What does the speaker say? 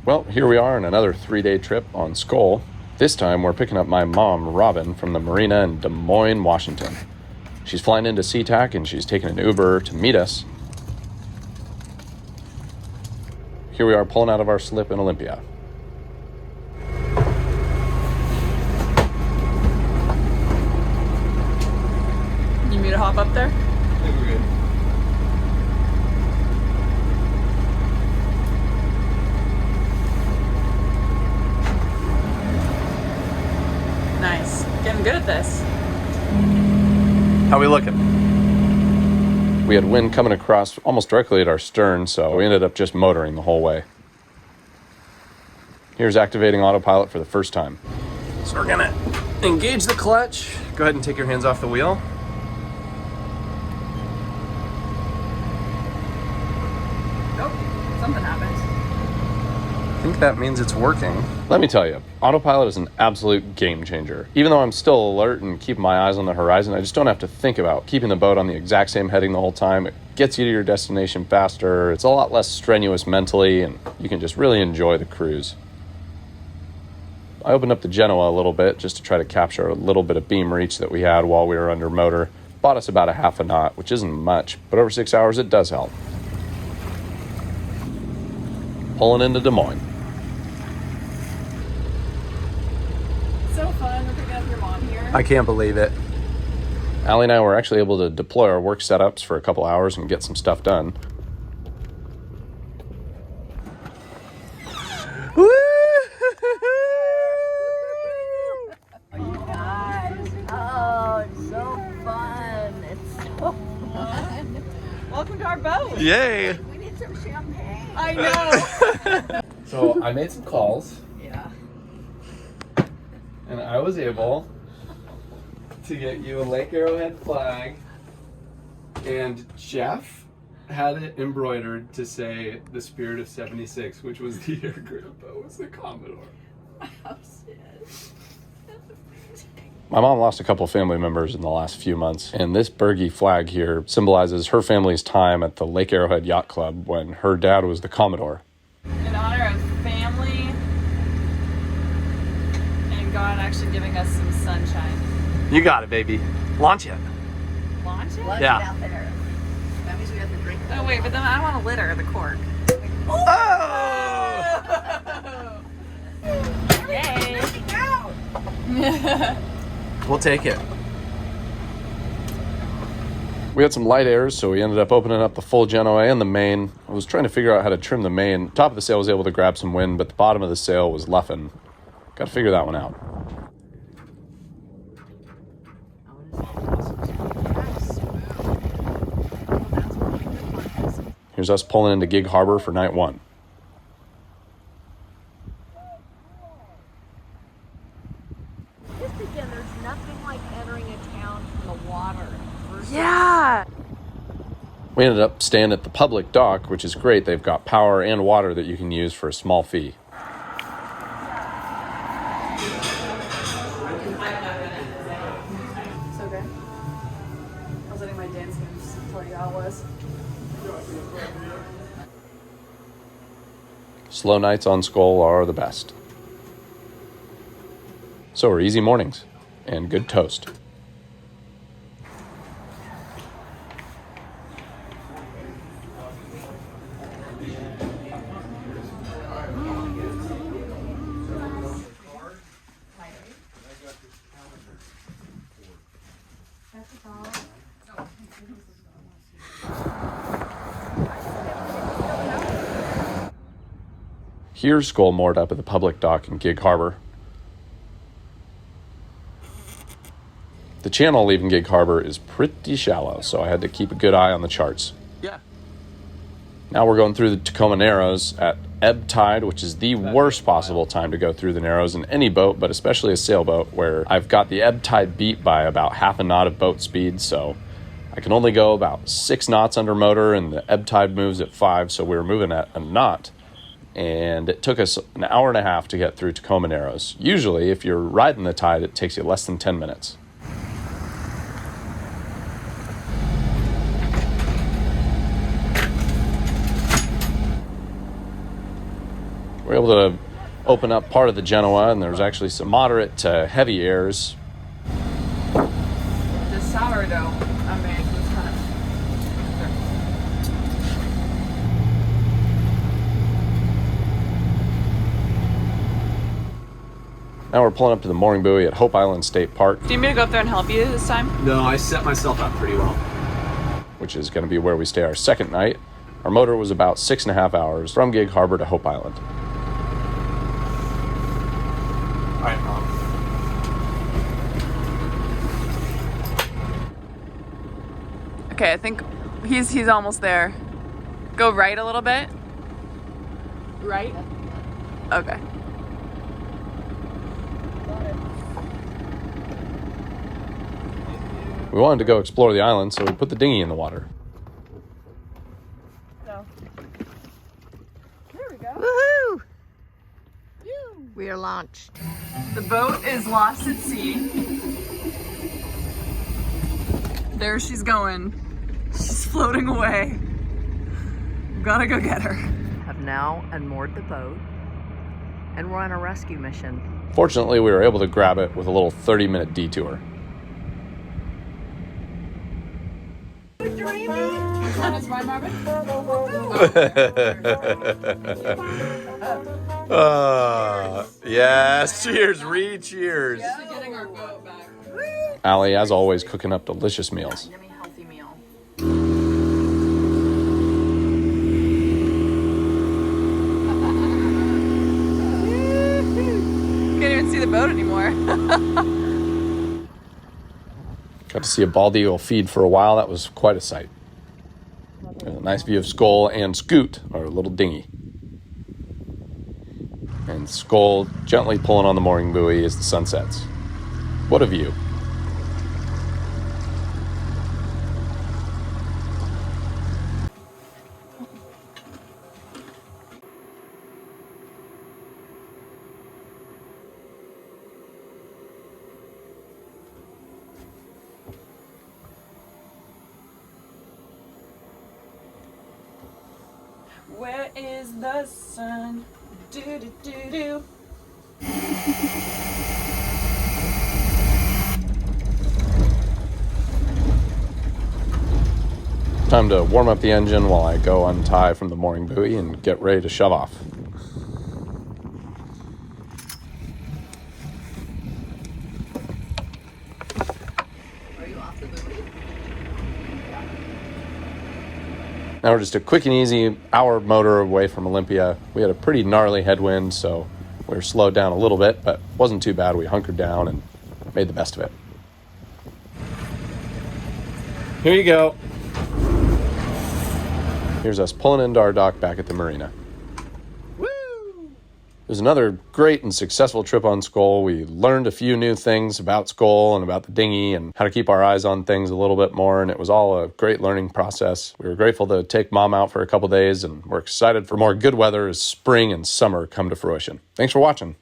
Well, here we are on another 3-day trip on Skull. This time we're picking up my mom, Robin, from the marina in Des Moines, Washington. She's flying into SeaTac and she's taking an Uber to meet us. Here we are pulling out of our slip in Olympia. You need me to hop up there? I think we're good. Nice. Getting good at this. How we looking? We had wind coming across almost directly at our stern, so we ended up just motoring the whole way. Here's activating autopilot for the first time. So we're gonna engage the clutch. Go ahead and take your hands off the wheel. Nope. Something happened. I think that means it's working. Let me tell you, autopilot is an absolute game changer. Even though I'm still alert and keeping my eyes on the horizon, I just don't have to think about keeping the boat on the exact same heading the whole time. It gets you to your destination faster. It's a lot less strenuous mentally, and you can just really enjoy the cruise. I opened up the Genoa a little bit just to try to capture a little bit of beam reach that we had while we were under motor. Bought us about a half a knot, which isn't much, but over 6 hours it does help. Pulling into Des Moines. So fun. We're picking up your mom here. I can't believe it. Allie and I were actually able to deploy our work setups for a couple hours and get some stuff done. Woo! Oh, it's so fun. It's so fun. Welcome to our boat. Yay! We need some champagne. I know. So I made some calls, Yeah. and I was able to get you a Lake Arrowhead flag, and Jeff had it embroidered to say the Spirit of 76, which was the year Grandpa was the Commodore. Oh, shit. My mom lost a couple family members in the last few months, and this Bergie flag here symbolizes her family's time at the Lake Arrowhead Yacht Club when her dad was the Commodore. In honor of family and God actually giving us some sunshine. You got it, baby. Launch it. Launch it? Lunch Yeah. out there. That means we have to drink. Oh wait, but then I want to litter the cork. Oh! Yay! We'll take it. We had some light airs, so we ended up opening up the full Genoa and the main. I was trying to figure out how to trim the main. Top of the sail was able to grab some wind, but the bottom of the sail was luffing. Got to figure that one out. Here's us pulling into Gig Harbor for night one. Just again, there's nothing like entering a town from the water. Yeah. We ended up staying at the public dock, which is great. They've got power and water that you can use for a small fee. It's okay. I was letting my dance moves tell you how it was. Slow nights on Skull are the best. So are easy mornings and good toast. Here's Skull moored up at the public dock in Gig Harbor. The channel leaving Gig Harbor is pretty shallow, so I had to keep a good eye on the charts. Yeah. Now we're going through the Tacoma Narrows at ebb tide, which is the worst possible time to go through the Narrows in any boat, but especially a sailboat, where I've got the ebb tide beat by about half a knot of boat speed, so I can only go about 6 knots under motor, and the ebb tide moves at 5, so we were moving at a knot. And it took us an hour and a half to get through Tacoma Narrows. Usually, if you're riding the tide, it takes you less than 10 minutes. We were able to open up part of the Genoa, and there was actually some moderate to heavy airs. The sourdough I made was kind of. Now we're pulling up to the mooring buoy at Hope Island State Park, Do you need me to go up there and help you this time? No, I set myself up pretty well. which is going to be where we stay our second night. Our motor was about 6.5 hours from Gig Harbor to Hope Island. All right, Mom. Okay, I think he's almost there. Go right a little bit. Right? Okay. We wanted to go explore the island, so we put the dinghy in the water. So. There we go. Woohoo! We are launched. The boat is lost at sea. There she's going. She's floating away. Gotta go get her. Have now unmoored the boat, and we're on a rescue mission. Fortunately, we were able to grab it with a little 30-minute detour. Yes, cheers, cheers. Getting our boat back. Allie, as always, cooking up delicious meals. Yummy, healthy meal. Can't even see the boat anymore. Got to see a bald eagle feed for a while. That was quite a sight. A nice view of Skull and Scoot, our little dinghy. And Skull gently pulling on the mooring buoy as the sun sets. What a view. Where is the sun? Do do do do. Time to warm up the engine while I go untie from the mooring buoy and get ready to shove off. Are you off the buoy? Now we're just a quick and easy hour motor away from Olympia. We had a pretty gnarly headwind, so we were slowed down a little bit, but wasn't too bad. We hunkered down and made the best of it. Here you go. Here's us pulling into our dock back at the marina. It was another great and successful trip on Skull. We learned a few new things about Skull and about the dinghy and how to keep our eyes on things a little bit more, and it was all a great learning process. We were grateful to take Mom out for a couple days, and we're excited for more good weather as spring and summer come to fruition. Thanks for watching.